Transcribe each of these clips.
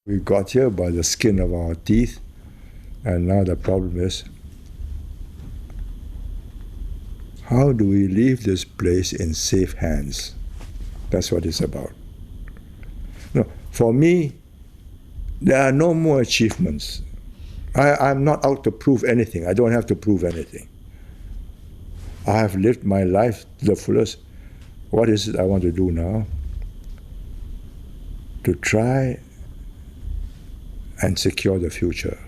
We got here by the skin of our teeth, and now the problem is, how do we leave this place in safe hands? That's what it's about. No, for me, there are no more achievements. I'm not out to prove anything. I don't have to prove anything. I have lived my life to the fullest. What is it I want to do now? To try and secure the future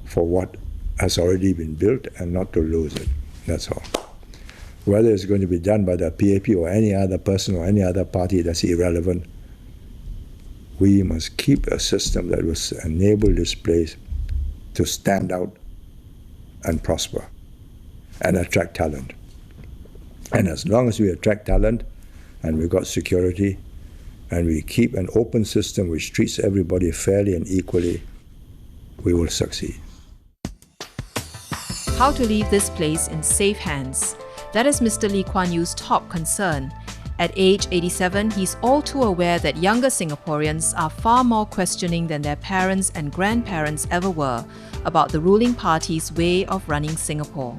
for what has already been built and not to lose it. That's all. Whether it's going to be done by the PAP or any other person or any other party, that's irrelevant. We must keep a system that will enable this place to stand out and prosper and attract talent. And as long as we attract talent and we've got security and we keep an open system which treats everybody fairly and equally, we will succeed. How to leave this place in safe hands? That is Mr. Lee Kuan Yew's top concern. At age 87, he's all too aware that younger Singaporeans are far more questioning than their parents and grandparents ever were about the ruling party's way of running Singapore.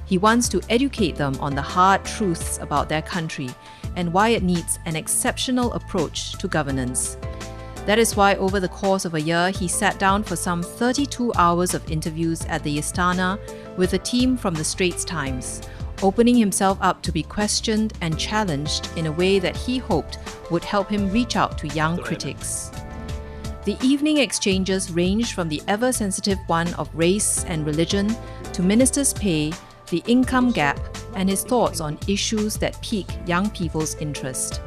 He wants to educate them on the hard truths about their country and why it needs an exceptional approach to governance. That is why over the course of a year, he sat down for some 32 hours of interviews at the Istana with a team from the Straits Times, opening himself up to be questioned and challenged in a way that he hoped would help him reach out to young critics. The evening exchanges ranged from the ever-sensitive one of race and religion to ministers' pay, the income gap, and his thoughts on issues that pique young people's interest.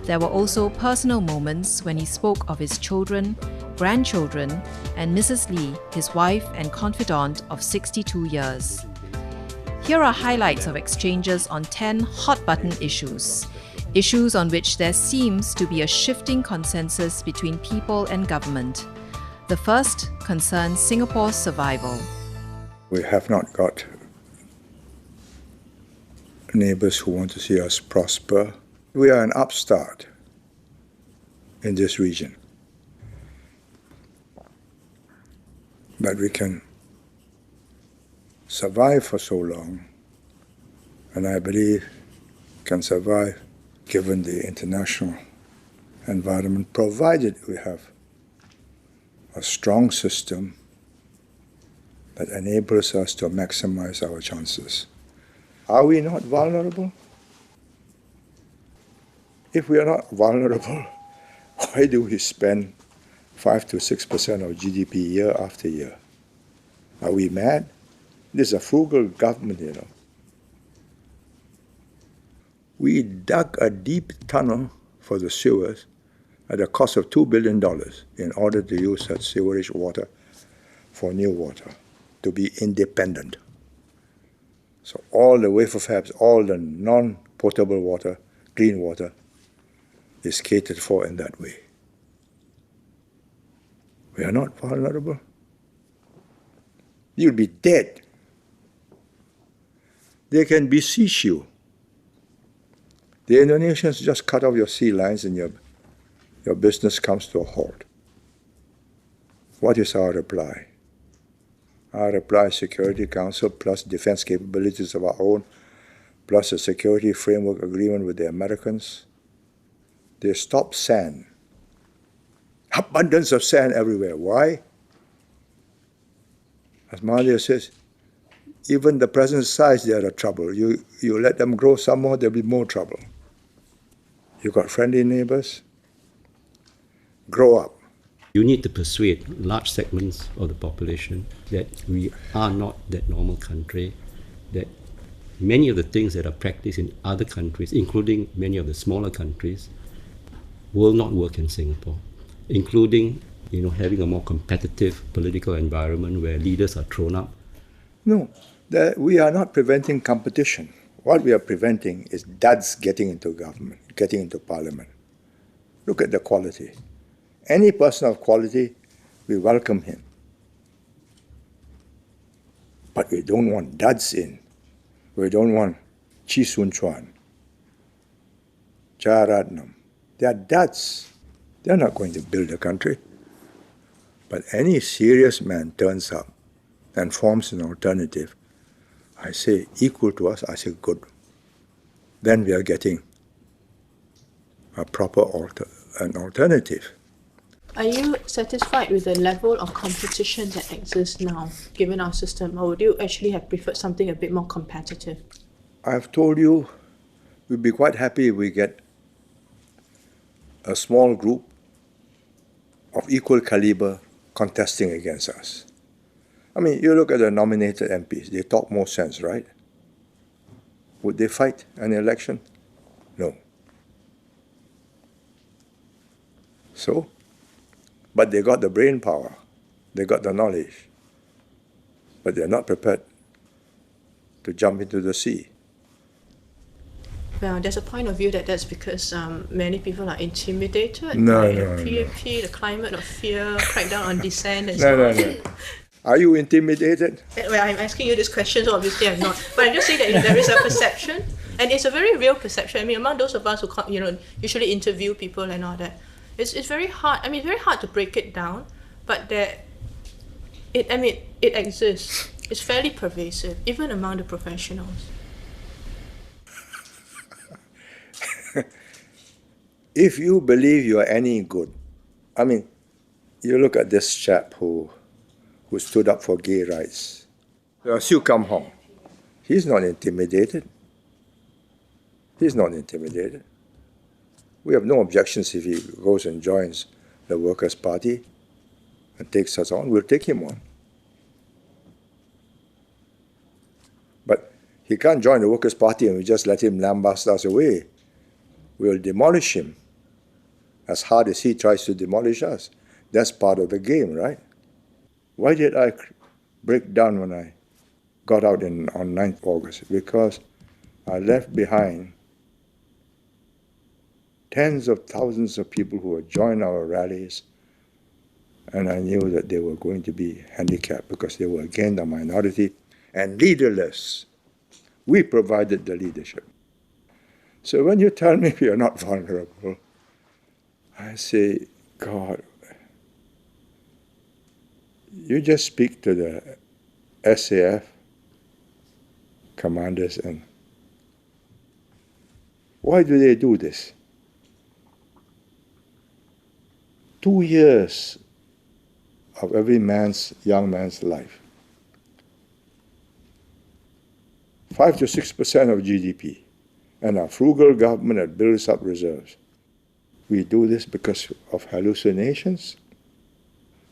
There were also personal moments when he spoke of his children, grandchildren, and Mrs. Lee, his wife and confidant of 62 years. Here are highlights of exchanges on 10 hot-button issues. Issues on which there seems to be a shifting consensus between people and government. The first concerns Singapore's survival. We have not got neighbors who want to see us prosper. We are an upstart in this region. But we can survive for so long, and I believe can survive given the international environment, provided we have a strong system that enables us to maximize our chances. Are we not vulnerable? If we are not vulnerable, why do we spend 5 to 6% of GDP year after year? Are we mad? This is a frugal government, you know. We dug a deep tunnel for the sewers at a cost of $2 billion in order to use that sewerage water for new water, to be independent. So all the wafer fabs, all the non-potable water, clean water, is catered for in that way. We are not vulnerable. You'll be dead. They can besiege you. The Indonesians just cut off your sea lines and your business comes to a halt. What is our reply? Our reply is Security Council plus defense capabilities of our own, plus a security framework agreement with the Americans. They stop sand. Abundance of sand everywhere. Why? As Mahathir says, even the present size, they are a trouble. You let them grow some more, there'll be more trouble. You got friendly neighbors? Grow up. You need to persuade large segments of the population that we are not that normal country, that many of the things that are practiced in other countries, including many of the smaller countries, will not work in Singapore, including having a more competitive political environment where leaders are thrown up. No, we are not preventing competition. What we are preventing is duds getting into government, getting into parliament. Look at the quality. Any person of quality, we welcome him. But we don't want duds in. We don't want Chee Soon Chuan, Jayaratnam. They are duds. They're not going to build a country. But any serious man turns up and forms an alternative. I say, equal to us, I say, good. Then we are getting a proper an alternative. Are you satisfied with the level of competition that exists now, given our system, or would you actually have preferred something a bit more competitive? I've told you, we'd be quite happy if we get a small group of equal caliber contesting against us. I mean, you look at the nominated MPs, they talk more sense, right? Would they fight an election? No. So, but they got the brain power, they got the knowledge, but they're not prepared to jump into the sea. Well, there's a point of view that that's because many people are intimidated by PAP, the climate of fear, crackdown on dissent, and so on. No. Are you intimidated? Well, I'm asking you this question, so obviously I'm not. But I'm just saying that there is a perception, and it's a very real perception. I mean, among those of us who usually interview people and all that, it's very hard. I mean, it's very hard to break it down, but it exists. It's fairly pervasive, even among the professionals. If you believe you are any good, I mean, you look at this chap who stood up for gay rights, Siu Kam Hong. He's not intimidated. He's not intimidated. We have no objections if he goes and joins the Workers' Party and takes us on. We'll take him on. But he can't join the Workers' Party and we just let him lambast us away. We'll demolish him as hard as he tries to demolish us. That's part of the game, right? Why did I break down when I got out on 9th August? Because I left behind tens of thousands of people who would join our rallies, and I knew that they were going to be handicapped because they were again the minority and leaderless. We provided the leadership. So when you tell me we are not vulnerable, I say, God, you just speak to the SAF commanders and why do they do this? 2 years of every young man's life. 5 to 6% of GDP. And a frugal government that builds up reserves. We do this because of hallucinations,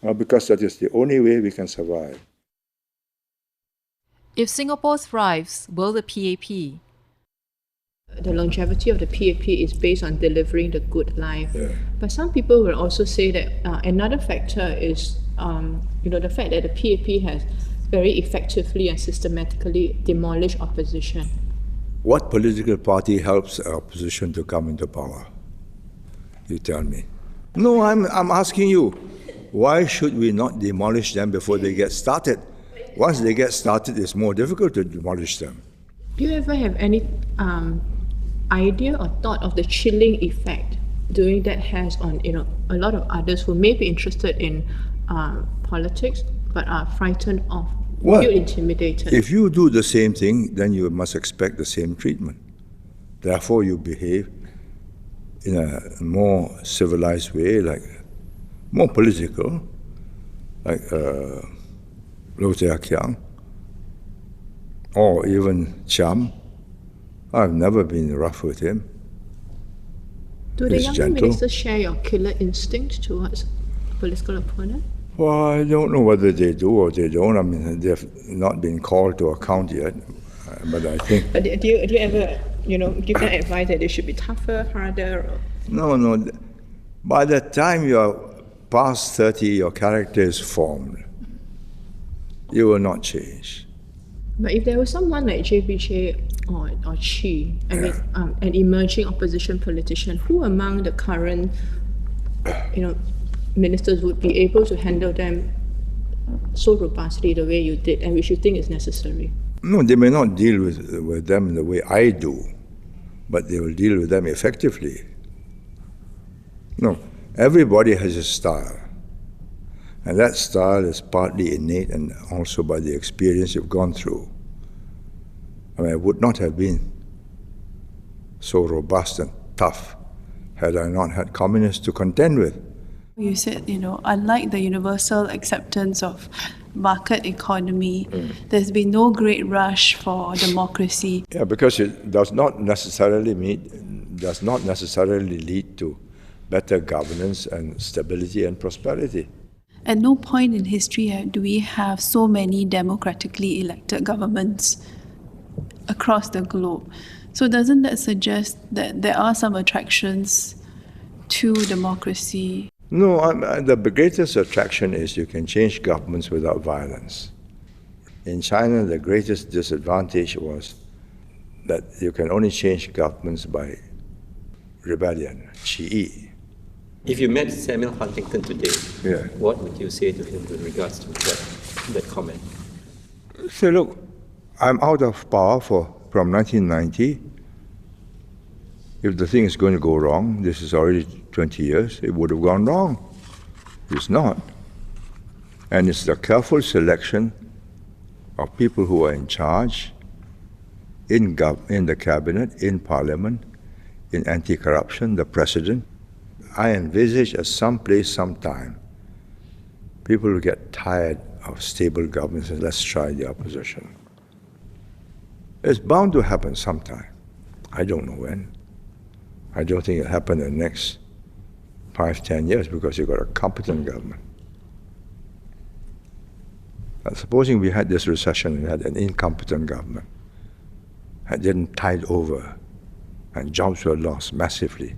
or because that is the only way we can survive. If Singapore thrives, will the PAP? The longevity of the PAP is based on delivering the good life. Yeah. But some people will also say that another factor is the fact that the PAP has very effectively and systematically demolished opposition. What political party helps opposition to come into power? You tell me. No, I'm asking you, why should we not demolish them before they get started? Once they get started, it's more difficult to demolish them. Do you ever have any idea or thought of the chilling effect doing that has on a lot of others who may be interested in politics but are frightened of? Well, feel intimidated. If you do the same thing, then you must expect the same treatment. Therefore, you behave in a more civilized way, like more political, like Low Tia Kiang, or even Cham. I've never been rough with him. Do the He's younger gentle. ministers share your killer instinct towards political opponent? Well, I don't know whether they do or they don't. I mean, they've not been called to account yet, but I think... But do you ever, give them advice that they should be tougher, harder? Or? No. By the time you're past 30, your character is formed. You will not change. But if there was someone like JBJ or Chi, an emerging opposition politician, who among the current, ministers would be able to handle them so robustly the way you did, and which you think is necessary? No, they may not deal with them the way I do, but they will deal with them effectively. No, Everybody has a style. And that style is partly innate and also by the experience you've gone through. I mean, I would not have been so robust and tough had I not had communists to contend with. You said, unlike the universal acceptance of market economy, there's been no great rush for democracy. Yeah, because it does not necessarily lead to better governance and stability and prosperity. At no point in history do we have so many democratically elected governments across the globe. So doesn't that suggest that there are some attractions to democracy? No, the greatest attraction is you can change governments without violence. In China, the greatest disadvantage was that you can only change governments by rebellion, qi. If you met Samuel Huntington today, Yeah. what would you say to him with regards to that comment? Say, look, I'm out of power from 1990. If the thing is going to go wrong, this is already 20 years, it would have gone wrong. It's not. And it's the careful selection of people who are in charge, in the cabinet, in parliament, in anti-corruption, the president. I envisage at some place, sometime, people will get tired of stable governments and let's try the opposition. It's bound to happen sometime. I don't know when. I don't think it'll happen in the next 5-10 years because you've got a competent government. And supposing we had this recession and had an incompetent government, and didn't tide over, and jobs were lost massively,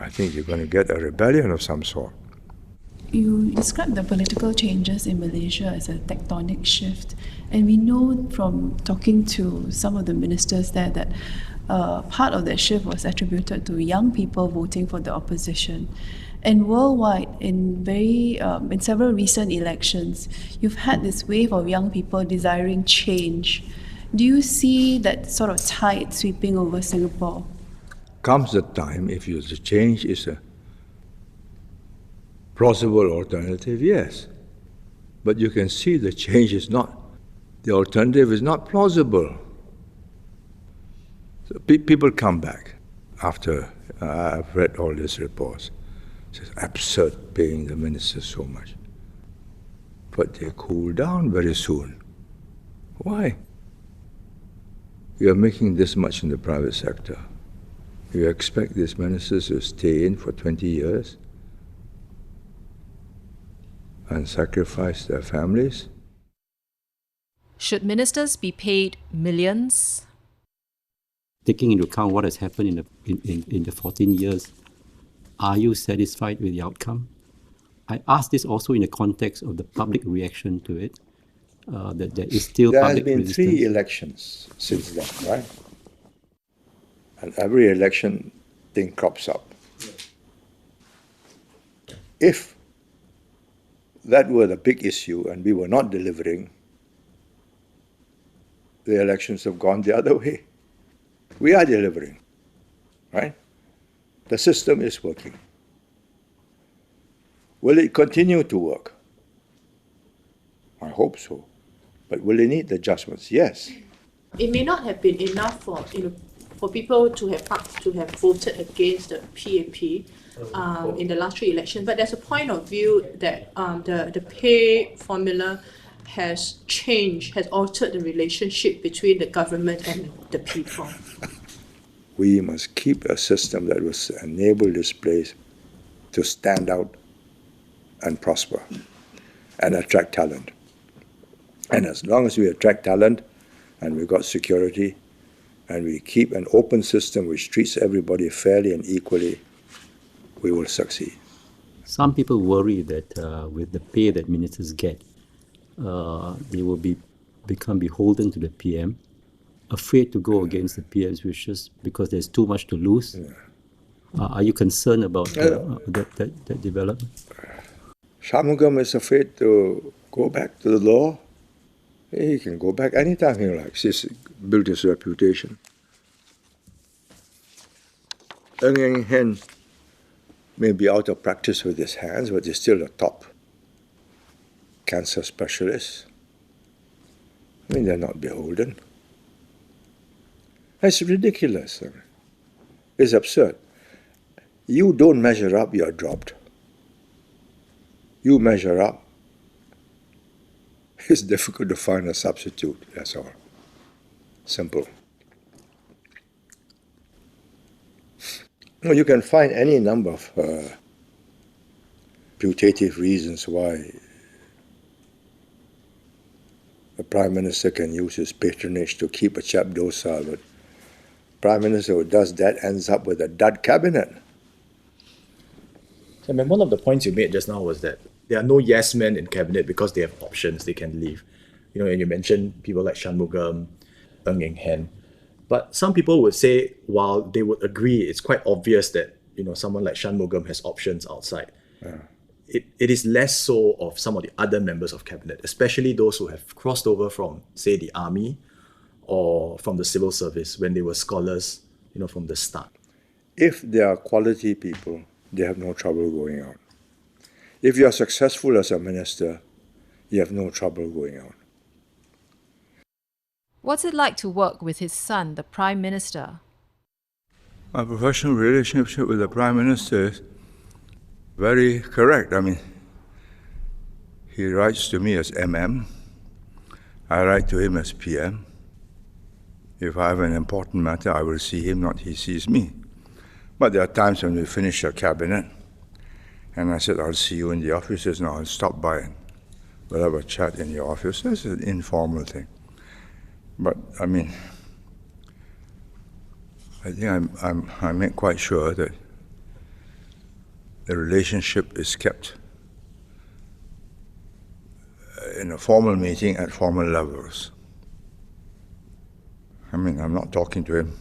I think you're going to get a rebellion of some sort. You described the political changes in Malaysia as a tectonic shift, and we know from talking to some of the ministers there that part of that shift was attributed to young people voting for the opposition. And worldwide, in several recent elections, you've had this wave of young people desiring change. Do you see that sort of tide sweeping over Singapore? Comes the time, if the change is a plausible alternative, yes. But you can see the change is not, the alternative is not plausible. So people come back after I've read all these reports. It's absurd paying the ministers so much. But they cool down very soon. Why? You are making this much in the private sector. You expect these ministers to stay in for 20 years and sacrifice their families? Should ministers be paid millions? Taking into account what has happened in the 14 years, are you satisfied with the outcome? I ask this also in the context of the public reaction to it, that there is still public resistance. There has been 3 elections since then, right? And every election thing crops up. If that were the big issue and we were not delivering, the elections have gone the other way. We are delivering, right? The system is working. Will it continue to work? I hope so. But will it need adjustments? Yes. It may not have been enough for people to have voted against the PAP in the last 3 elections, but there's a point of view that the pay formula has changed, has altered the relationship between the government and the people. We must keep a system that will enable this place to stand out and prosper and attract talent. And as long as we attract talent and we've got security and we keep an open system which treats everybody fairly and equally, we will succeed. Some people worry that with the pay that ministers get, they will become beholden to the PM, afraid to go against the PM's wishes because there's too much to lose. Yeah. Are you concerned about that development? Shanmugam is afraid to go back to the law. He can go back anytime he likes. He's built his reputation. Ng Eng Hen may be out of practice with his hands, but he's still a top cancer specialist. I mean, they're not beholden. It's ridiculous. It's absurd. You don't measure up, you're dropped. You measure up, it's difficult to find a substitute, that's all. Simple. Well, you can find any number of putative reasons why the Prime Minister can use his patronage to keep a chap docile, but Prime Minister who does that ends up with a dud cabinet. I mean, one of the points you made just now was that there are no yes men in cabinet because they have options, they can leave. You know, and you mentioned people like Shanmugam, Ng Eng Hen. But some people would say, while they would agree, it's quite obvious that, you know, someone like Shanmugam has options outside. It is less so of some of the other members of cabinet, especially those who have crossed over from, say, the army or from the civil service when they were scholars, you know, from the start. If they are quality people, they have no trouble going out. If you are successful as a minister, you have no trouble going out. What's it like to work with his son, the Prime Minister? My professional relationship with the Prime Minister is very correct. I mean, he writes to me as MM. I write to him as PM. If I have an important matter, I will see him, not he sees me. But there are times when we finish a cabinet, and I said, I'll see you in the office. He says, no, I'll stop by and we'll have a chat in your office. This is an informal thing. But, I mean, I think I make quite sure that the relationship is kept in a formal meeting at formal levels. I mean, I'm not talking to him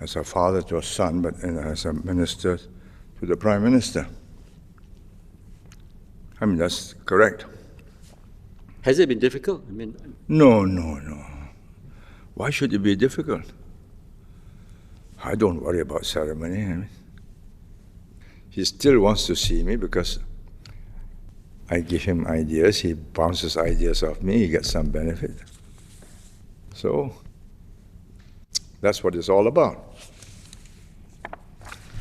as a father to a son, but as a minister to the Prime Minister. I mean, that's correct. Has it been difficult? I mean, No. Why should it be difficult? I don't worry about ceremony. I mean, he still wants to see me because I give him ideas, he bounces ideas off me, he gets some benefit. So, that's what it's all about.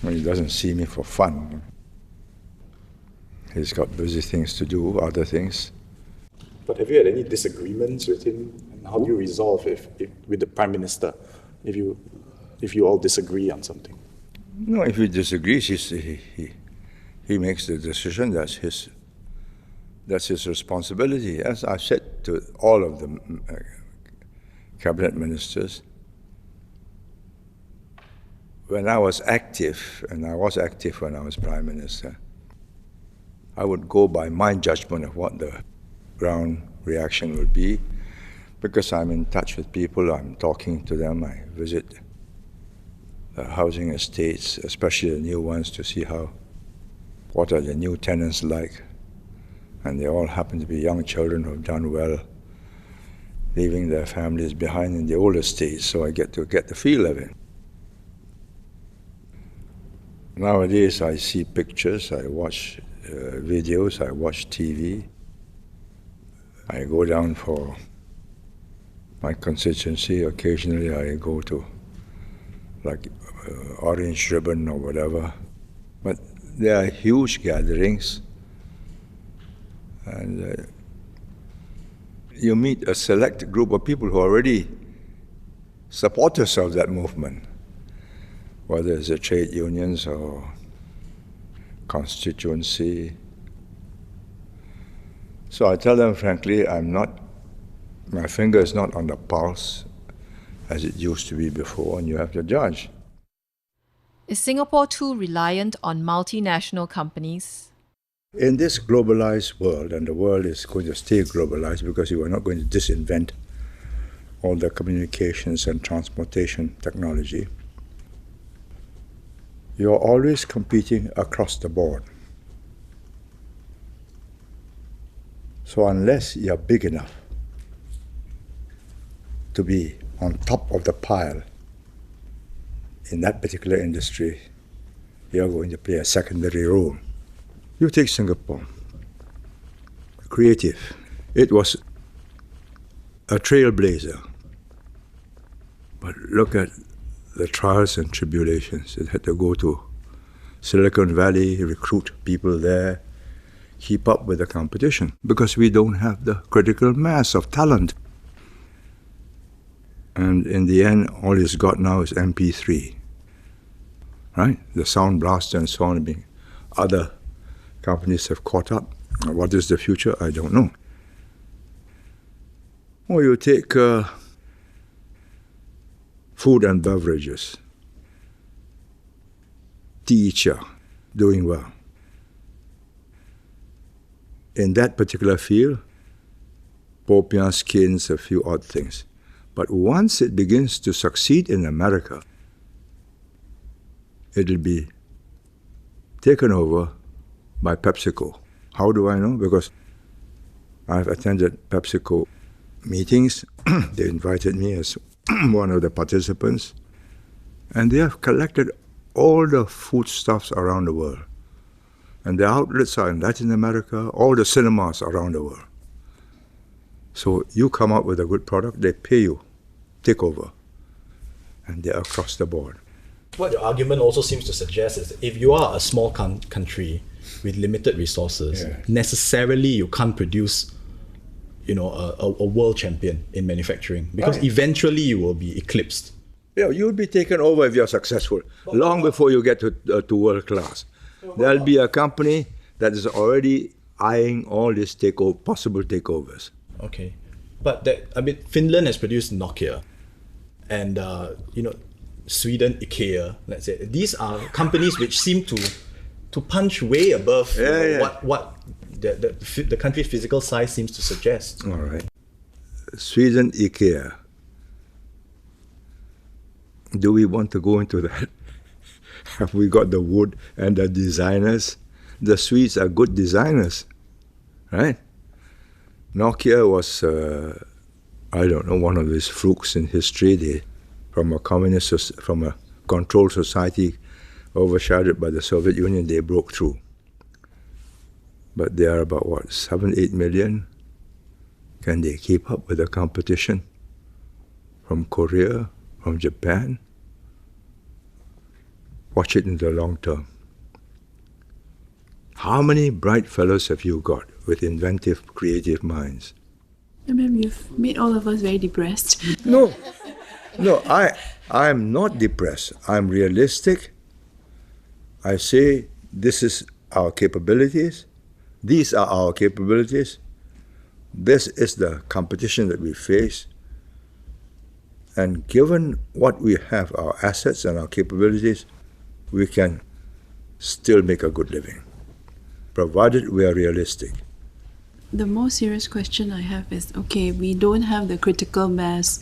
When he doesn't see me for fun. He's got busy things to do, other things. But have you had any disagreements with him? And how do you resolve if with the Prime Minister if you all disagree on something? No, if he disagrees, he makes the decision. That's his responsibility. As I've said to all of the cabinet ministers, when I was active, and I was active when I was Prime Minister, I would go by my judgment of what the ground reaction would be, because I'm in touch with people, I'm talking to them, I visit the housing estates, especially the new ones, to see what are the new tenants like. And they all happen to be young children who have done well, leaving their families behind in the older estates, so I get to get the feel of it. Nowadays I see pictures, I watch videos, I watch TV. I go down for my constituency. Occasionally I go to like Orange Ribbon or whatever. But there are huge gatherings, and you meet a select group of people who are already supporters of that movement, whether it's the trade unions or constituency. So I tell them frankly, my finger is not on the pulse as it used to be before, and you have to judge. Is Singapore too reliant on multinational companies? In this globalized world, and the world is going to stay globalized because you are not going to disinvent all the communications and transportation technology, you are always competing across the board. So unless you're big enough to be on top of the pile in that particular industry, you're going to play a secondary role. You take Singapore. Creative. It was a trailblazer. But look at the trials and tribulations. It had to go to Silicon Valley, recruit people there, keep up with the competition, because we don't have the critical mass of talent. And in the end, all it's got now is MP3, right? The Sound Blaster and so on. Other companies have caught up. What is the future? I don't know. Or you take food and beverages. Teacher, doing well. In that particular field, popiah, skins, a few odd things. But once it begins to succeed in America, it'll be taken over by PepsiCo. How do I know? Because I've attended PepsiCo meetings. They invited me as one of the participants. And they have collected all the foodstuffs around the world. And the outlets are in Latin America, all the cinemas around the world. So you come out with a good product, they pay you, take over. And they're across the board. What your argument also seems to suggest is if you are a small country with limited resources, necessarily you can't produce a world champion in manufacturing, because eventually you will be eclipsed. Yeah, you'll be taken over if you're successful, long before you get to world class. There'll be a company that is already eyeing all these possible takeovers. Okay, but Finland has produced Nokia, and Sweden, IKEA. Let's say these are companies which seem to punch way above what the country's physical size seems to suggest. All right, Sweden, IKEA. Do we want to go into that? Have we got the wood and the designers? The Swedes are good designers, right? Nokia was, one of these flukes in history. From a controlled society overshadowed by the Soviet Union, they broke through. But they are about 7-8 million. Can they keep up with the competition from Korea, from Japan? Watch it in the long term. How many bright fellows have you got with inventive, creative minds? Ma'am, you've made all of us very depressed. No, I'm not depressed. I'm realistic. I say this is our capabilities. These are our capabilities. This is the competition that we face. And given what we have, our assets and our capabilities, we can still make a good living, provided we are realistic. The more serious question I have is, okay, we don't have the critical mass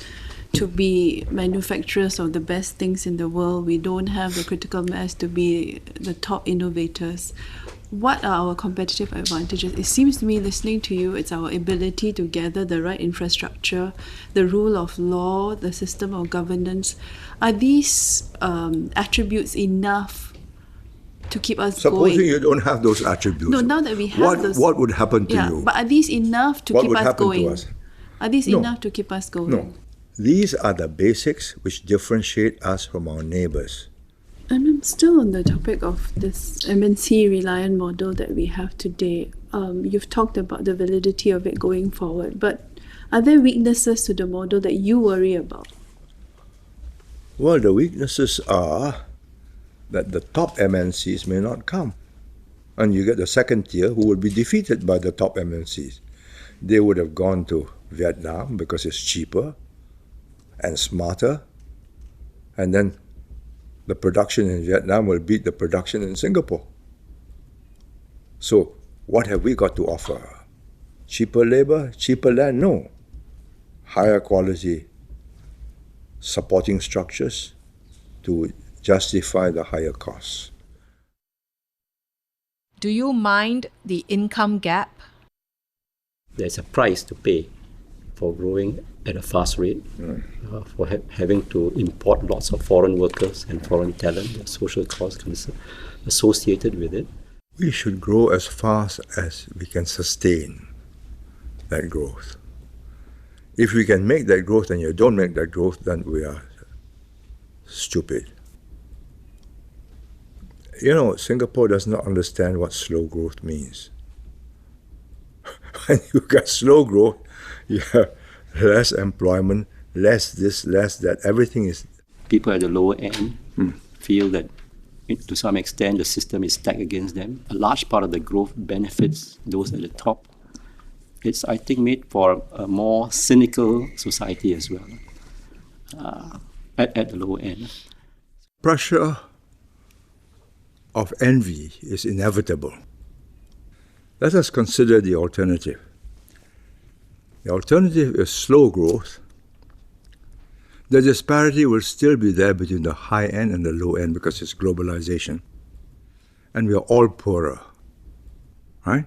to be manufacturers of the best things in the world. We don't have the critical mass to be the top innovators. What are our competitive advantages? It seems to me, listening to you, it's our ability to gather the right infrastructure, the rule of law, the system of governance. Are these attributes enough to keep us going? Supposing you don't have those attributes. No, now that we have those. What would happen to you? But are these enough to What keep would us happen going? to us? Are these No. enough to keep us going? No. These are the basics which differentiate us from our neighbors. And I'm still on the topic of this MNC reliant model that we have today. You've talked about the validity of it going forward, but are there weaknesses to the model that you worry about? Well, the weaknesses are that the top MNCs may not come. And you get the second tier who will be defeated by the top MNCs. They would have gone to Vietnam because it's cheaper and smarter. And then the production in Vietnam will beat the production in Singapore. So what have we got to offer? Cheaper labor, cheaper land? No. Higher quality supporting structures to justify the higher costs. Do you mind the income gap? There's a price to pay for growing at a fast rate, for having to import lots of foreign workers and foreign talent, the social cost concern. associated with it. We should grow as fast as we can sustain that growth. If we can make that growth and you don't make that growth, then we are stupid. Singapore does not understand what slow growth means. When you got slow growth, you have less employment, less this, less that. Everything is... People at the lower end feel that to some extent the system is stacked against them. A large part of the growth benefits those at the top. It's, I think, made for a more cynical society as well at the lower end. Pressure of envy is inevitable. Let us consider the alternative. The alternative is slow growth. The disparity will still be there between the high end and the low end because it's globalization. And we are all poorer, right?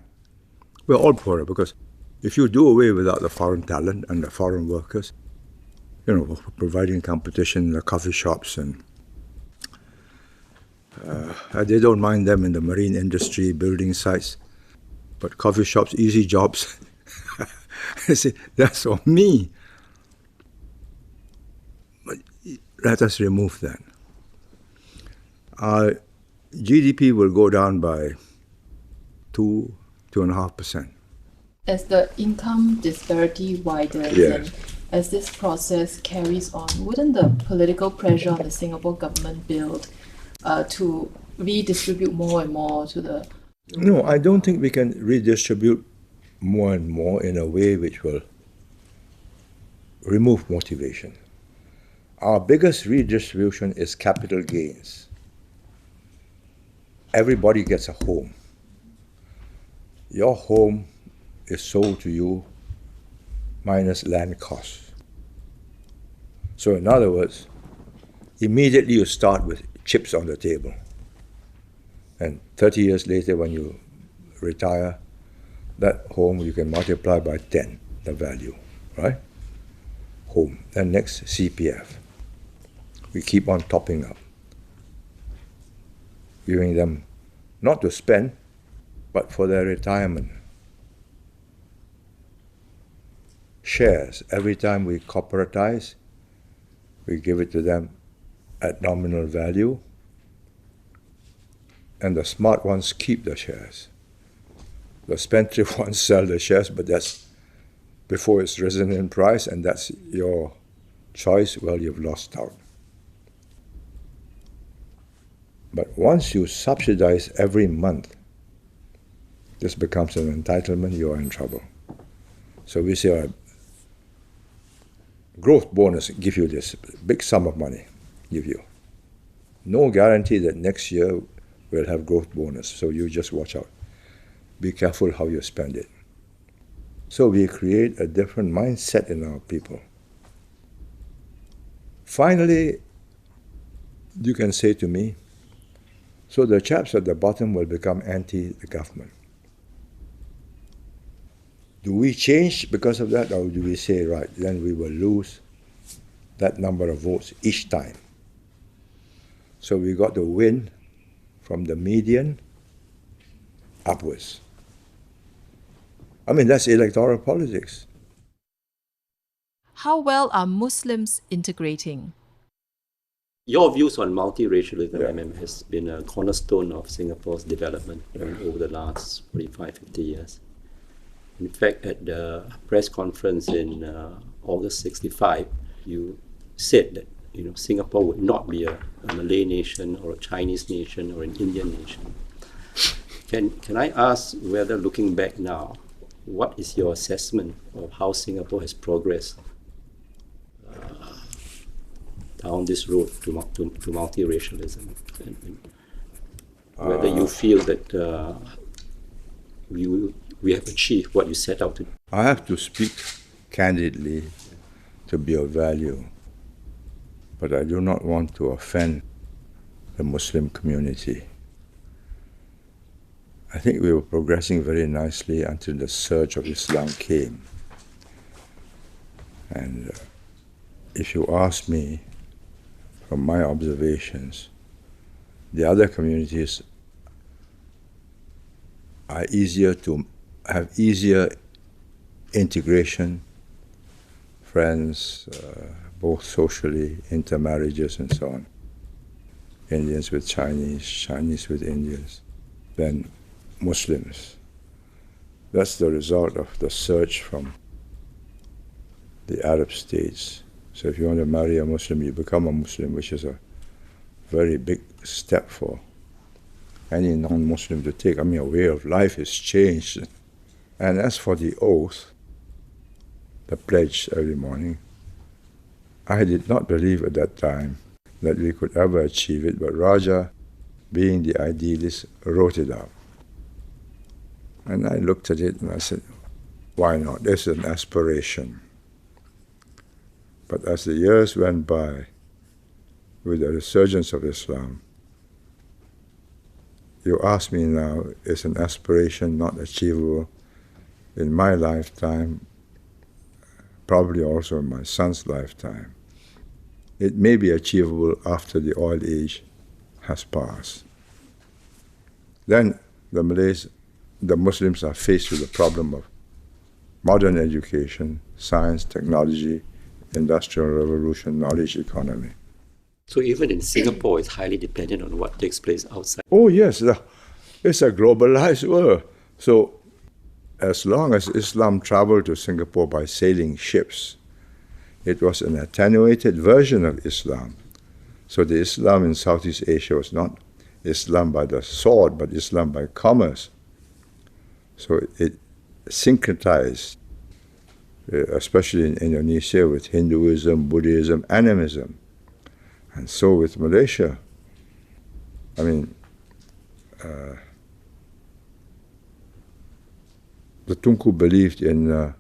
We're all poorer because if you do away without the foreign talent and the foreign workers, providing competition in the coffee shops and they don't mind them in the marine industry, building sites, but coffee shops, easy jobs. I say, that's on me. But let us remove that. Our GDP will go down by 2.5%. As the income disparity widens and as this process carries on, wouldn't the political pressure on the Singapore government build to redistribute more and more to the... No, I don't think we can redistribute more and more in a way which will remove motivation. Our biggest redistribution is capital gains. Everybody gets a home. Your home is sold to you minus land costs. So in other words, immediately you start with chips on the table. And 30 years later when you retire, that home you can multiply by 10, the value, right? Home. Then next, CPF. We keep on topping up, giving them not to spend, but for their retirement. Shares. Every time we corporatize, we give it to them at nominal value, and the smart ones keep the shares. The spendthrift ones sell the shares, but that's before it's risen in price, and that's your choice. Well, you've lost out. But once you subsidize every month, this becomes an entitlement, you are in trouble. So we say, all right, growth bonus, give you this big sum of money, give you. No guarantee that next year we'll have growth bonus, so you just watch out. Be careful how you spend it. So we create a different mindset in our people. Finally, you can say to me, so the chaps at the bottom will become anti the government. Do we change because of that, or do we say, right, then we will lose that number of votes each time? So we got to win from the median upwards. I mean, that's electoral politics. How well are Muslims integrating? Your views on multiracialism has been a cornerstone of Singapore's development over the last 45, 50 years. In fact, at the press conference in August 65, you said that Singapore would not be a Malay nation or a Chinese nation or an Indian nation. Can I ask whether, looking back now, what is your assessment of how Singapore has progressed down this road to multiracialism? And whether you feel that we have achieved what you set out to do? I have to speak candidly to be of value, but I do not want to offend the Muslim community. I think we were progressing very nicely until the surge of Islam came. And if you ask me, from my observations, the other communities are easier to have easier integration, friends, both socially, intermarriages and so on. Indians with Chinese, Chinese with Indians, than Muslims. That's the result of the surge from the Arab states. So if you want to marry a Muslim, you become a Muslim, which is a very big step for any non-Muslim to take. I mean, a way of life is changed. And as for the oath, the pledge every morning, I did not believe at that time that we could ever achieve it, but Raja, being the idealist, wrote it out. And I looked at it and I said, why not? This is an aspiration. But as the years went by, with the resurgence of Islam, you ask me now, is an aspiration not achievable in my lifetime, probably also in my son's lifetime? It may be achievable after the oil age has passed. Then the Muslims are faced with the problem of modern education, science, technology, industrial revolution, knowledge economy. So even in Singapore, it's highly dependent on what takes place outside. Oh yes, it's a globalized world. So as long as Islam traveled to Singapore by sailing ships, it was an attenuated version of Islam. So the Islam in Southeast Asia was not Islam by the sword, but Islam by commerce. So it syncretized, especially in Indonesia, with Hinduism, Buddhism, animism. And so with Malaysia. I mean, the Tunku believed in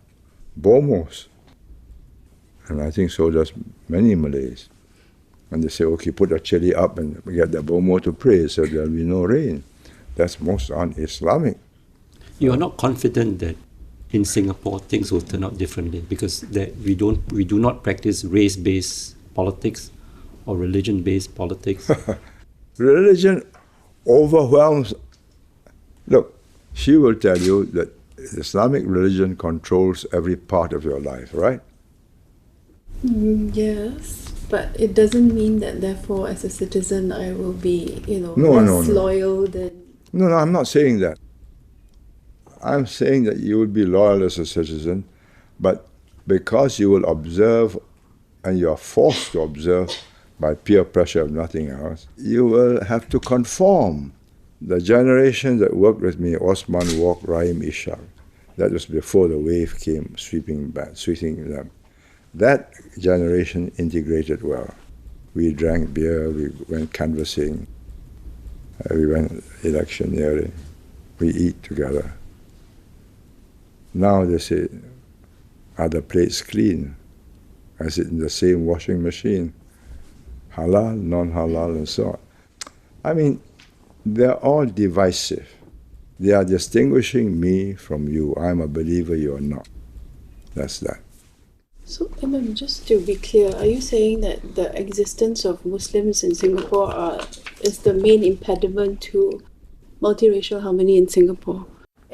Bomos. And I think so does many Malays. And they say, okay, put a chili up and get the Bomo to pray so there'll be no rain. That's most un-Islamic. You are not confident that in Singapore things will turn out differently because that we do not practice race-based politics or religion-based politics? Religion overwhelms. Look, she will tell you that Islamic religion controls every part of your life, right? Yes, but it doesn't mean that therefore as a citizen I will be, No. loyal than... No, I'm not saying that. I'm saying that you will be loyal as a citizen, but because you will observe and you are forced to observe by peer pressure of nothing else, you will have to conform. The generation that worked with me, Osman Wok, Rahim Ishaq, that was before the wave came sweeping them. That generation integrated well. We drank beer, we went canvassing, we went electioneering, we eat together. Now they say, are the plates clean? Is it in the same washing machine? Halal, non-halal, and so on. I mean, they're all divisive. They are distinguishing me from you. I'm a believer, you're not. That's that. So, Imam, just to be clear, are you saying that the existence of Muslims in Singapore is the main impediment to multiracial harmony in Singapore?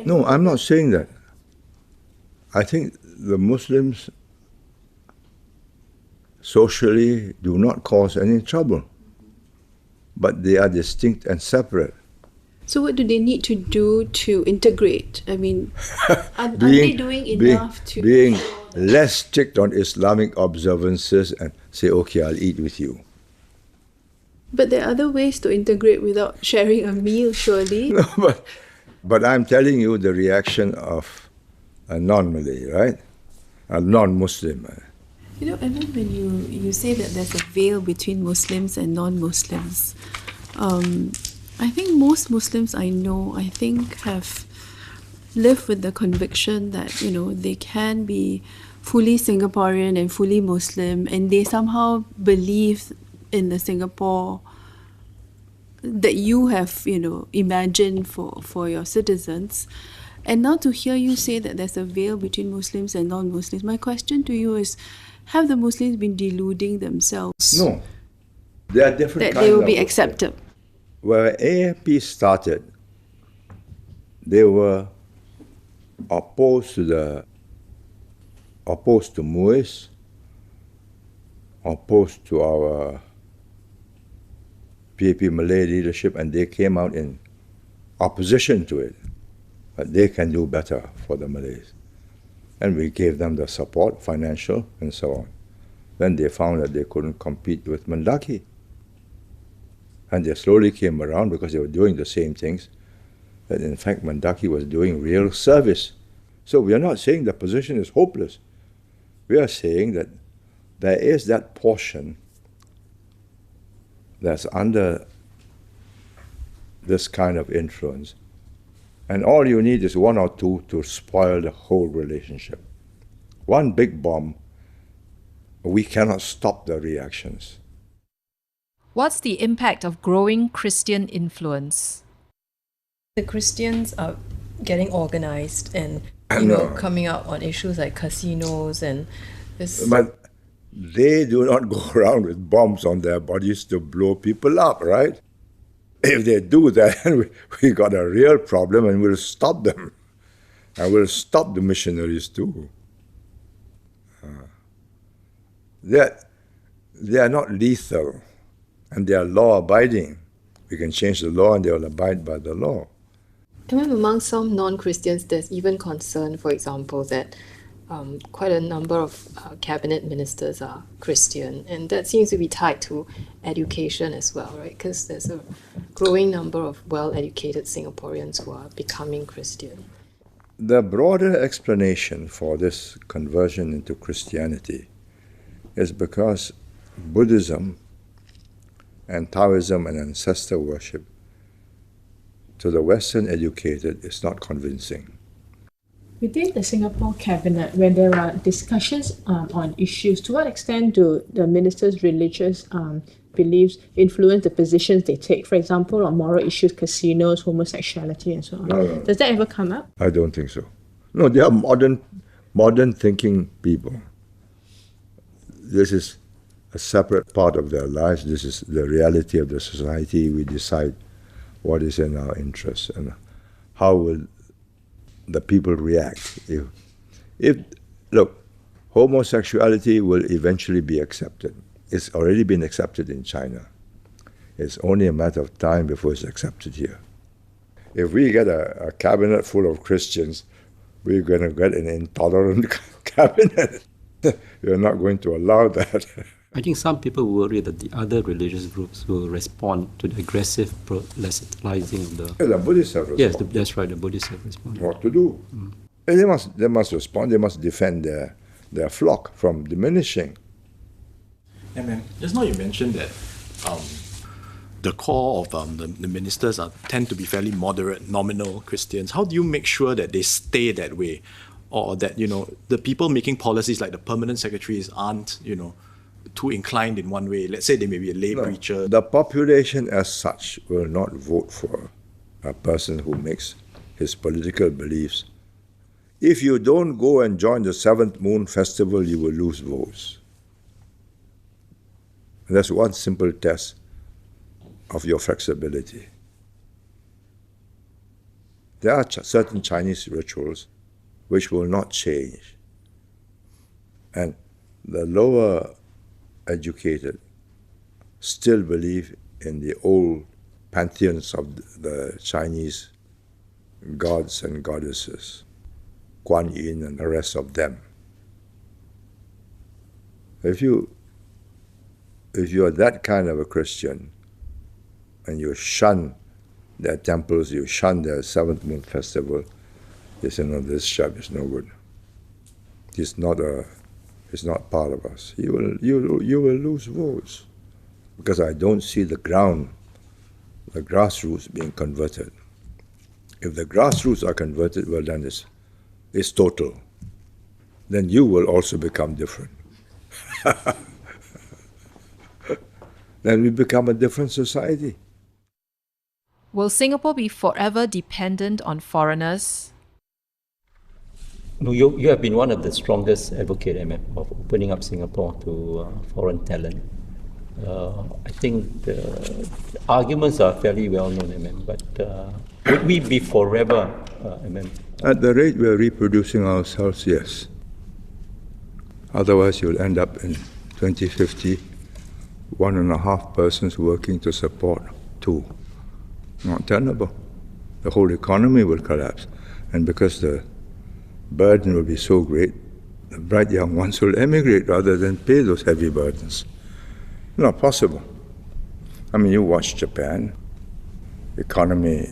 No, I'm not saying that. I think the Muslims socially do not cause any trouble, but they are distinct and separate. So what do they need to do to integrate? I mean, are they doing enough to... Being less strict on Islamic observances and say, okay, I'll eat with you. But there are other ways to integrate without sharing a meal, surely. No, but I'm telling you the reaction of a non-Malay, right? A non-Muslim. You know, Evan, when you say that there's a veil between Muslims and non-Muslims, I think most Muslims I know, have lived with the conviction that, they can be fully Singaporean and fully Muslim, and they somehow believe in the Singapore that you have, imagined for your citizens. And now to hear you say that there's a veil between Muslims and non-Muslims, my question to you is, have the Muslims been deluding themselves? No. There are different that they will be accepted. Where AFP started, they were opposed to MUIS, opposed to our PAP Malay leadership, and they came out in opposition to it. But they can do better for the Malays. And we gave them the support, financial, and so on. Then they found that they couldn't compete with Mendaki. And they slowly came around because they were doing the same things, that in fact Mendaki was doing real service. So we are not saying the position is hopeless. We are saying that there is that portion that's under this kind of influence. And all you need is one or two to spoil the whole relationship. One big bomb, we cannot stop the reactions. What's the impact of growing Christian influence? The Christians are getting organized and coming out on issues like casinos and this. But they do not go around with bombs on their bodies to blow people up, right? If they do that, we got a real problem, and we'll stop them. And we'll stop the missionaries too. They are not lethal, and they are law-abiding. We can change the law and they will abide by the law. And among some non-Christians, there's even concern, for example, that quite a number of cabinet ministers are Christian, and that seems to be tied to education as well, right? Because there's a growing number of well-educated Singaporeans who are becoming Christian. The broader explanation for this conversion into Christianity is because Buddhism and Taoism and ancestor worship to the Western educated is not convincing. Within the Singapore cabinet, when there are discussions on issues, to what extent do the ministers' religious beliefs influence the positions they take? For example, on moral issues, casinos, homosexuality, and so on. No. Does that ever come up? I don't think so. No, they are modern thinking people. This is a separate part of their lives. This is the reality of the society. We decide what is in our interest and how will the people react. If look, homosexuality will eventually be accepted. It's already been accepted in China. It's only a matter of time before it's accepted here. If we get a cabinet full of Christians, we're going to get an intolerant cabinet. We're not going to allow that. I think some people worry that the other religious groups will respond to the aggressive proselytizing of the... The Buddhists have responded. Yes, that's right, the Buddhists have responded. What to do? And they must respond, they must defend their flock from diminishing. And then, just now you mentioned that the core of the ministers tend to be fairly moderate, nominal Christians. How do you make sure that they stay that way? Or that, the people making policies like the permanent secretaries aren't, too inclined in one way? Let's say they may be a lay preacher. The population as such will not vote for a person who makes his political beliefs. If you don't go and join the 7th Moon Festival, you will lose votes. And that's one simple test of your flexibility. There are certain Chinese rituals which will not change. And the lower educated still believe in the old pantheons of the Chinese gods and goddesses, Kuan and the rest of them. If you are that kind of a Christian and you shun their temples, you shun their 7th Moon Festival, you say, no, this chap is no good. He's not part of us. You will lose votes because I don't see the grassroots being converted. If the grassroots are converted, well, then it's total. Then you will also become different. Then we become a different society. Will Singapore be forever dependent on foreigners? No, you have been one of the strongest advocates of opening up Singapore to foreign talent. I think the arguments are fairly well known, but Would we be forever? At the rate we're reproducing ourselves, yes. Otherwise, you'll end up in 2050, 1.5 persons working to support 2. Not tenable. The whole economy will collapse. And because the burden will be so great, the bright young ones will emigrate rather than pay those heavy burdens. Not possible. I mean, you watch Japan. The economy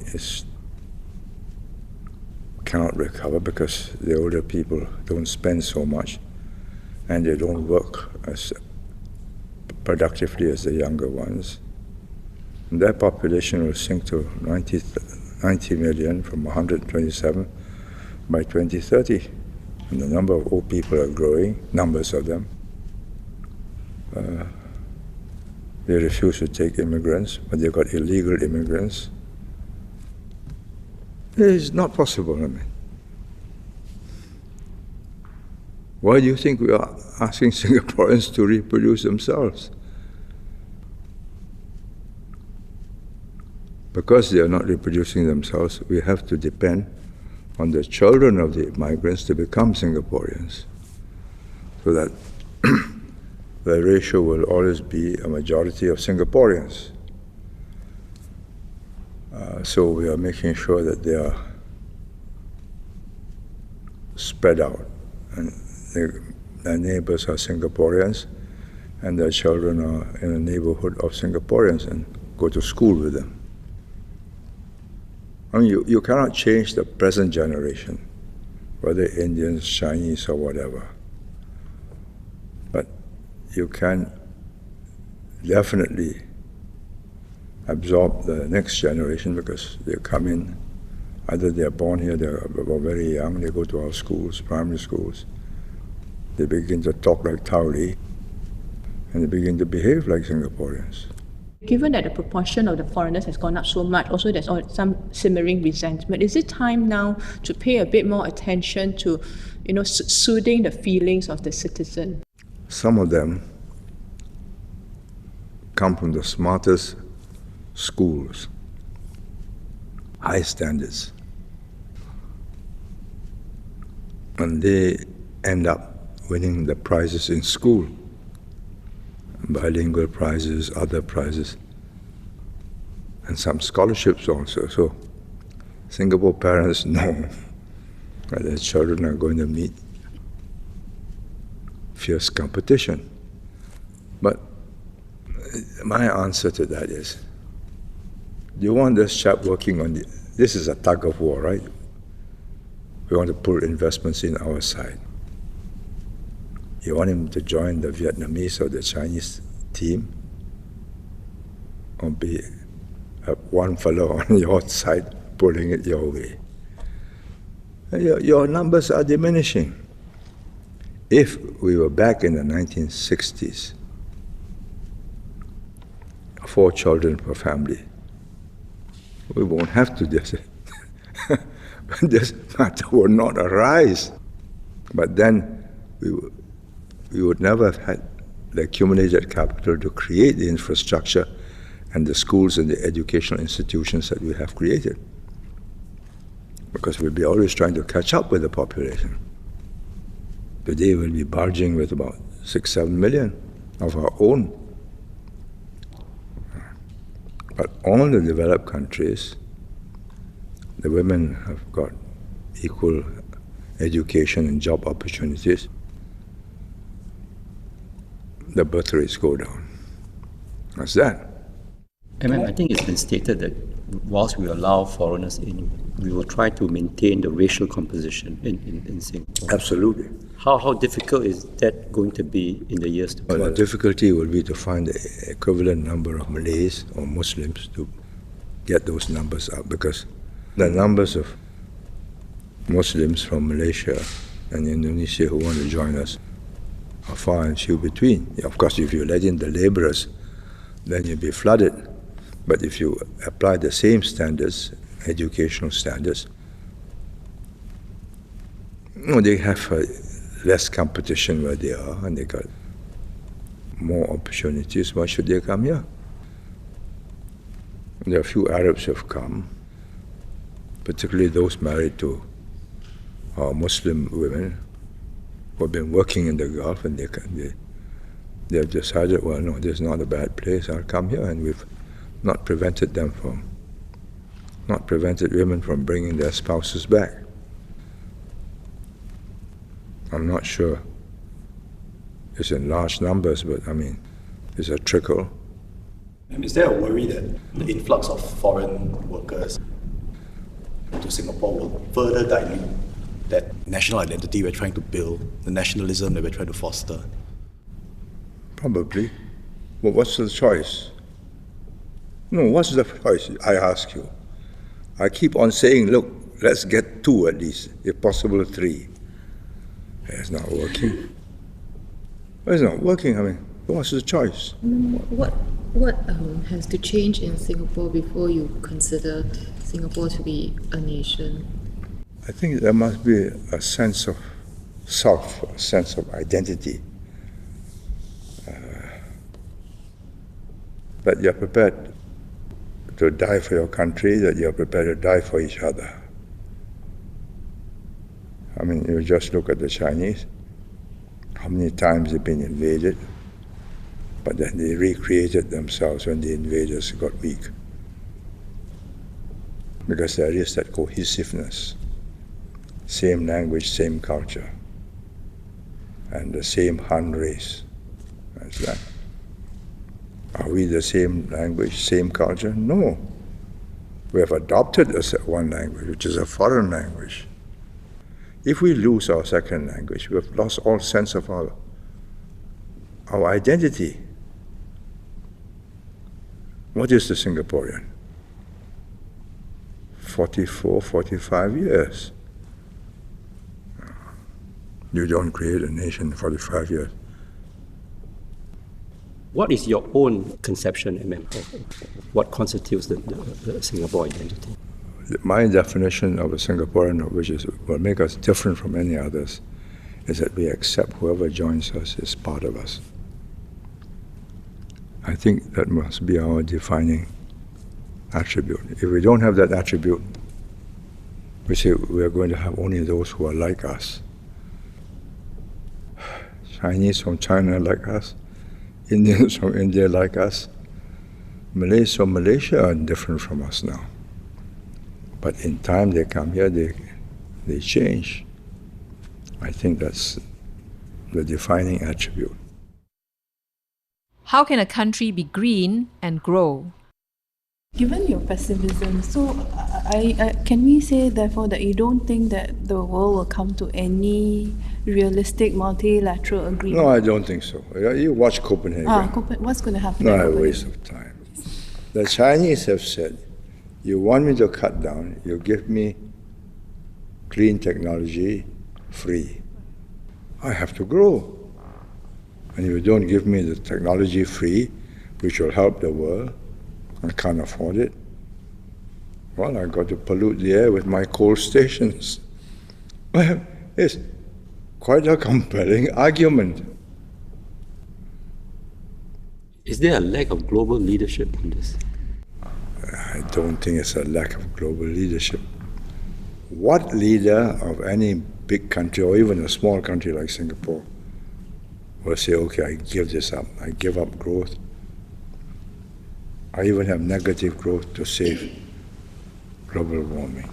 cannot recover because the older people don't spend so much and they don't work as productively as the younger ones. And their population will sink to 90 million from 127 by 2030. And the number of old people are growing, numbers of them. They refuse to take immigrants, but they've got illegal immigrants. It is not possible, I mean. Why do you think we are asking Singaporeans to reproduce themselves? Because they are not reproducing themselves, we have to depend on the children of the migrants to become Singaporeans, so that the ratio will always be a majority of Singaporeans. So we are making sure that they are spread out, and their neighbors are Singaporeans, and their children are in a neighborhood of Singaporeans and go to school with them. I mean, you cannot change the present generation, whether Indians, Chinese, or whatever. But you can definitely absorb the next generation because they come in, either they're born here, they're very young, they go to our schools, primary schools. They begin to talk like Tauli, and they begin to behave like Singaporeans. Given that the proportion of the foreigners has gone up so much, also there's some simmering resentment. Is it time now to pay a bit more attention to, soothing the feelings of the citizen? Some of them come from the smartest schools, high standards, and they end up winning the prizes in school. Bilingual prizes, other prizes, and some scholarships also. So Singapore parents know that their children are going to meet fierce competition. But my answer to that is, do you want this chap working on this is a tug of war, right? We want to pull investments in our side. You want him to join the Vietnamese or the Chinese team, or be one fellow on your side pulling it your way? Your numbers are diminishing. If we were back in the 1960s, 4 children per family, we won't have to do this. This matter would not arise. But then we would never have had the accumulated capital to create the infrastructure and the schools and the educational institutions that we have created. Because we'll be always trying to catch up with the population. Today we'll be barging with about 6-7 million of our own. But all the developed countries, the women have got equal education and job opportunities. The birth rates go down. What's that? I think it's been stated that whilst we allow foreigners in, we will try to maintain the racial composition in Singapore. Absolutely. How difficult is that going to be in the years to come? Well, the difficulty will be to find the equivalent number of Malays or Muslims to get those numbers up, because the numbers of Muslims from Malaysia and Indonesia who want to join us are far and few between. Of course, if you let in the laborers, then you'll be flooded. But if you apply the same standards, educational standards, they have less competition where they are, and they got more opportunities. Why should they come here? There are a few Arabs who have come, particularly those married to Muslim women who have been working in the Gulf, and they've decided, well, no, this is not a bad place, I'll come here, and we've not prevented women from bringing their spouses back. I'm not sure it's in large numbers, but I mean, it's a trickle. And is there a worry that the influx of foreign workers to Singapore will further dilute that national identity we're trying to build, the nationalism that we're trying to foster? Probably. Well, what's the choice? No, what's the choice, I ask you? I keep on saying, look, let's get 2 at least, if possible 3. It's not working. It's not working, I mean, what's the choice? What has to change in Singapore before you consider Singapore to be a nation? I think there must be a sense of self, a sense of identity. That you're prepared to die for your country, that you're prepared to die for each other. I mean, you just look at the Chinese, how many times they've been invaded, but then they recreated themselves when the invaders got weak. Because there is that cohesiveness, same language, same culture, and the same Han race. That's that. Are we the same language, same culture? No. We have adopted one language, which is a foreign language. If we lose our second language, we have lost all sense of our identity. What is the Singaporean? 44, 45 years. You don't create a nation in 45 years. What is your own conception, of what constitutes the Singapore identity? My definition of a Singaporean, which will make us different from any others, is that we accept whoever joins us is part of us. I think that must be our defining attribute. If we don't have that attribute, we say we are going to have only those who are like us. Chinese from China like us, Indians from India like us, Malays from Malaysia are different from us now. But in time they come here, they change. I think that's the defining attribute. How can a country be green and grow? Given your pessimism, so can we say therefore that you don't think that the world will come to any realistic multilateral agreement? No, I don't think so. You watch Copenhagen. What's going to happen? No, a waste of time. The Chinese have said, you want me to cut down, you give me clean technology free. I have to grow. And if you don't give me the technology free, which will help the world, I can't afford it. Well, I got to pollute the air with my coal stations. Well, it's quite a compelling argument. Is there a lack of global leadership in this? I don't think it's a lack of global leadership. What leader of any big country, or even a small country like Singapore, will say, okay, I give this up, I give up growth, I even have negative growth to save global warming?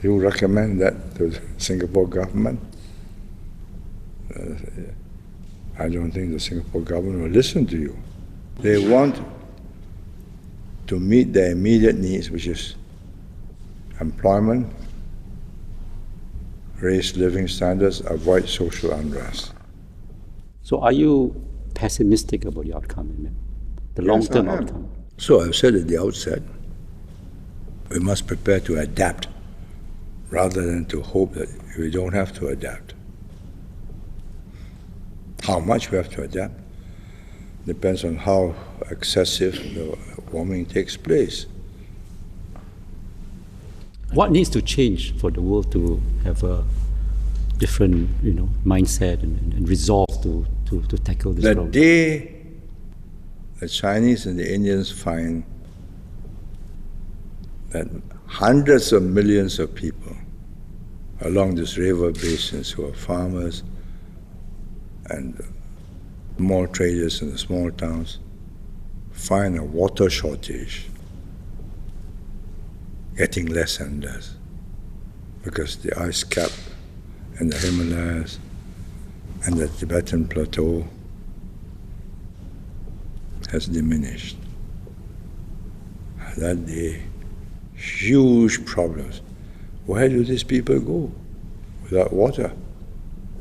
You recommend that to the Singapore government? I don't think the Singapore government will listen to you. They want to meet their immediate needs, which is employment, raise living standards, avoid social unrest. So are you pessimistic about the outcome, the long-term outcome? So I've said at the outset, we must prepare to adapt rather than to hope that we don't have to adapt. How much we have to adapt depends on how excessive the warming takes place. What needs to change for the world to have a different, mindset and resolve to tackle this problem? The day the Chinese and the Indians find that hundreds of millions of people along this river basins who are farmers and small traders in the small towns find a water shortage getting less and less because the ice cap in the Himalayas and the Tibetan plateau has diminished. That day, huge problems. Where do these people go without water?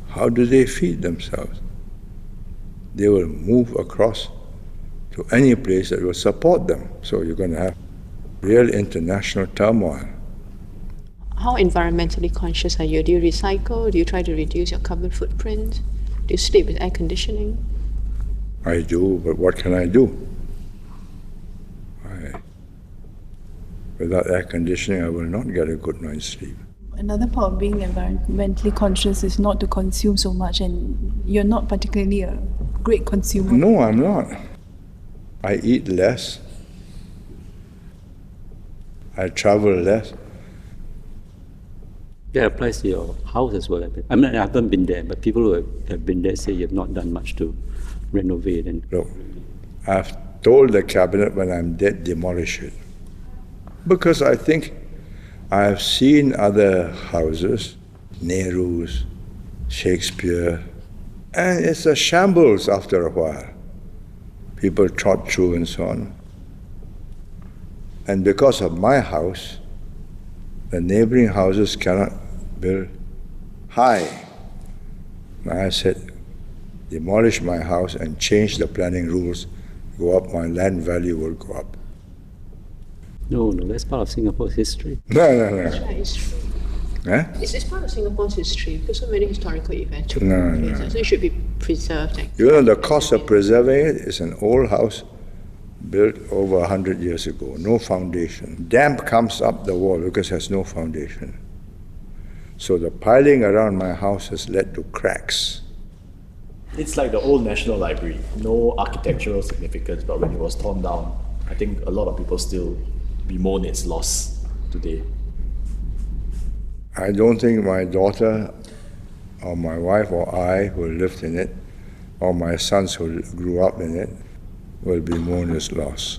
How do they feed themselves? They will move across to any place that will support them. So you're going to have real international turmoil. How environmentally conscious are you? Do you recycle? Do you try to reduce your carbon footprint? Do you sleep with air conditioning? I do, but what can I do? Without air conditioning, I will not get a good night's sleep. Another part of being environmentally conscious is not to consume so much, and you're not particularly a great consumer. No, I'm not. I eat less. I travel less. That applies to your house as well. I mean, I haven't been there, but people who have been there say you have not done much to renovate. And Look, I've told the cabinet when I'm dead, demolish it. Because I think I've seen other houses, Nehru's, Shakespeare, and it's a shambles after a while. People trot through and so on. And because of my house, the neighboring houses cannot build high. I said, demolish my house and change the planning rules, go up, my land value will go up. no, that's part of Singapore's history. No. It's true. Eh? It's part of Singapore's history because so many historical events took No. place. So it should be preserved. You know, the cost of preserving it is an old house built over 100 years ago, no foundation. Damp comes up the wall because it has no foundation. So the piling around my house has led to cracks. It's like the old National Library, no architectural significance, but when it was torn down, I think a lot of people still bemoan its loss today. I don't think my daughter or my wife or I who lived in it or my sons who grew up in it will bemoan its loss.